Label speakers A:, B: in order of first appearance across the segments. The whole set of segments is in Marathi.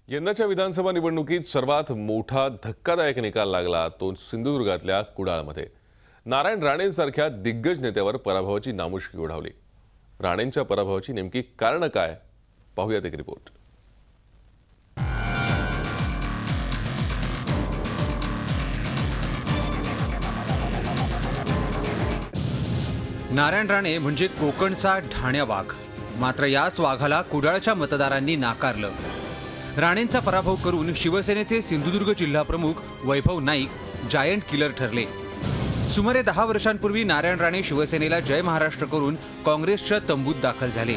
A: यंदाच्या विधानसभा निवडणुकीत सर्वात मोठा धक्कादायक निकाल लागला तो सिंधुदुर्गातल्या कुडाळमध्ये। नारायण राणेंसारख्या दिग्गज नेत्यावर पराभवाची नामुष्की ओढावली। राणेंच्या पराभवाची नेमकी कारण काय, पाहूयात एक रिपोर्ट।
B: नारायण राणे म्हणजे कोकणचा ढाण्या वाघ, मात्र याच वाघाला कुडाळच्या मतदारांनी नाकारलं। राणेंचा पराभव करून शिवसेनेचे सिंधुदुर्ग जिल्हा प्रमुख वैभव नाईक जायंट किलर ठरले। सुमारे 10 वर्षांपूर्वी नारायण राणे शिवसेनेला जय महाराष्ट्र करून काँग्रेसच्या तंबूत दाखल झाले।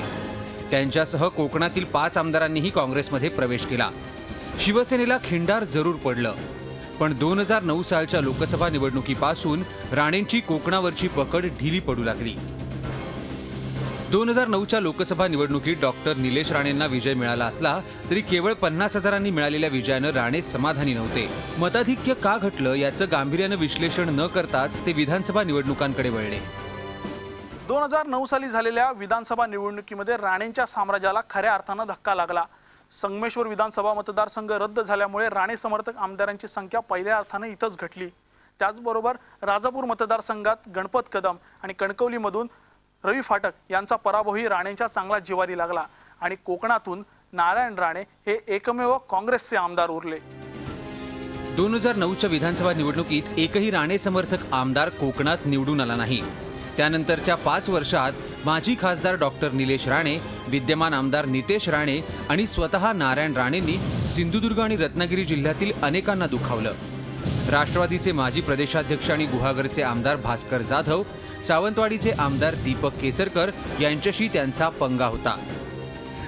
B: त्यांच्यासह कोकणातील 5 आमदारांनीही काँग्रेसमध्ये प्रवेश केला। शिवसेनेला खिंडार जरूर पडलं, पण 2009 सालच्या लोकसभा निवडणुकीपासून राणेंची कोकणावरची पकड ढिली पडू लागली। 2009च्या लोकसभा निवडणुकीत डॉक्टर निलेश राणेंना विजय मिळाला असला तरी केवळ 50,000 मिळालेल्या विजयानं राणे समाधानी नव्हते। मताधिक्य का घटलं याचं गांभीर्यानं विश्लेषण न करताच ते विधानसभा निवडणुकांकडे वळले।
C: 2009 साली झालेल्या विधानसभा निवडणुकीमध्ये राणेंच्या साम्राज्याला खऱ्या अर्थानं धक्का लागला। संगमेश्वर विधानसभा मतदारसंघ रद्द झाल्यामुळे राणे समर्थक आमदारांची संख्या पहिल्या अर्थानं इथंच घटली। त्याचबरोबर राजापूर मतदारसंघात गणपत कदम आणि कणकवलीमधून रवी फाटक यांचा पराभवही राणेंच्या चांगला जिवारी लागला आणि कोकणातून नारायण राणे हे एकमेव काँग्रेसचे आमदार उरले।
B: 2009च्या विधानसभा निवडणुकीत एकही राणे समर्थक आमदार कोकणात निवडून आला नाही। त्यानंतरच्या 5 वर्षात माजी खासदार डॉक्टर निलेश राणे, विद्यमान आमदार नितेश राणे आणि स्वतः नारायण राणेंनी सिंधुदुर्ग आणि रत्नागिरी जिल्ह्यातील अनेकांना दुखावलं। राष्ट्रवादीचे माजी प्रदेशाध्यक्ष आणि गुहागरचे आमदार भास्कर जाधव, सावंतवाडीचे आमदार दीपक केसरकर यांच्याशी त्यांचा पंगा होता।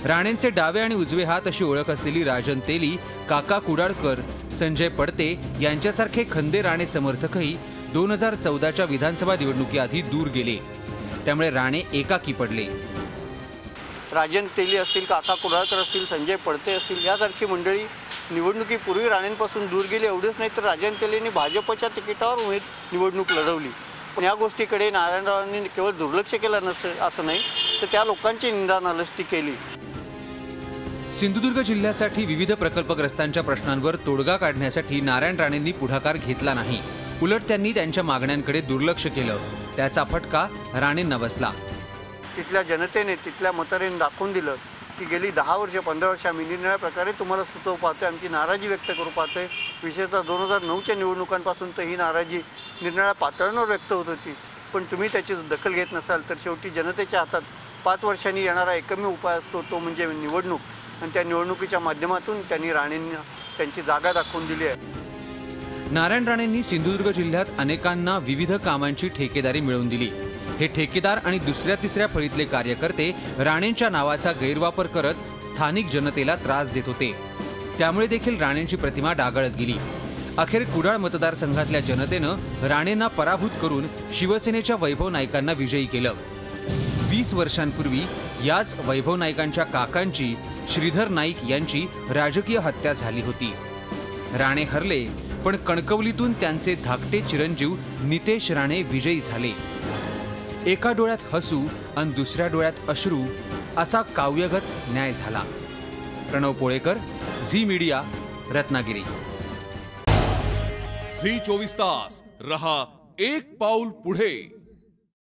B: राणेंचे डावे आणि उजवे हात अशी ओळख असलेली राजन तेली, काका कुडाळकर, संजय पडते यांच्यासारखे खंदे राणे समर्थकही 2014च्या विधानसभा निवडणुकीआधी दूर गेले। त्यामुळे राणे एकाकी पडले।
D: राजन तेली असतील, काका कुडाळकर असतील, संजय पडते असतील यासारखी मंडळी निवडणुकीपूर्वी राणेंपासून दूर गेली। एवढेच नाही तर राजन तेलींनी भाजपच्या तिकिटावर निवडणूक लढवली। पण या गोष्टीकडे नारायणरावांनी केवळ दुर्लक्ष केलं नसेल असं नाही, तर त्या लोकांची निंदा नालस्ती केली।
B: सिंधुदुर्ग जिल्ह्यासाठी विविध प्रकल्पग्रस्तांच्या प्रश्नांवर तोडगा काढण्यासाठी नारायण राणेंनी पुढाकार घेतला नाही। उलट त्यांनी त्यांच्या मागण्यांकडे दुर्लक्ष केलं। त्याचा फटका राणेंना बसला।
D: तिथल्या जनतेने, तिथल्या मतदारांनी दाखवून दिलं की गेली 10 वर्ष 15 वर्ष आम्ही निरनिराळ्या प्रकारे तुम्हाला सुचवू पाहतोय, आमची नाराजी व्यक्त करू पाहतोय। विशेषतः 2009च्या निवडणुकांपासून तर ही नाराजी निरनिराळ्या पातळ्यांवर व्यक्त होत होती, पण तुम्ही त्याची दखल घेत नसाल तर शेवटी जनतेच्या हातात 5 वर्षांनी येणारा एकमेव उपाय असतो, तो म्हणजे निवडणूक। आणि त्या निवडणुकीच्या माध्यमातून त्यांनी राणेंना त्यांची जागा दाखवून दिली आहे।
B: नारायण राणेंनी सिंधुदुर्ग जिल्ह्यात अनेकांना विविध कामांची ठेकेदारी मिळवून दिली। हे ठेकेदार आणि दुसऱ्या तिसऱ्या फळीतले कार्यकर्ते राणेंच्या नावाचा गैरवापर करत स्थानिक जनतेला त्रास देत होते। त्यामुळे देखील राणेंची प्रतिमा डागाळत गेली। अखेर कुडाळ मतदारसंघातल्या जनतेनं राणेंना पराभूत करून शिवसेनेच्या वैभव नाईकांना विजयी केलं। 20 वर्षांपूर्वी याच वैभव नाईकांच्या काकांची, श्रीधर नाईक यांची राजकीय हत्या झाली होती। राणे हरले, पण कणकवलीतून त्यांचे धाकटे चिरंजीव नितेश राणे विजयी झाले। एका डोळ्यात हसू आणि दुसऱ्या डोळ्यात अश्रू असा काव्यगत न्याय झाला। प्रणव पोळेकर, झी मीडिया, रत्नागिरी।
E: झी 24 तास रहा एक पाऊल पुढे।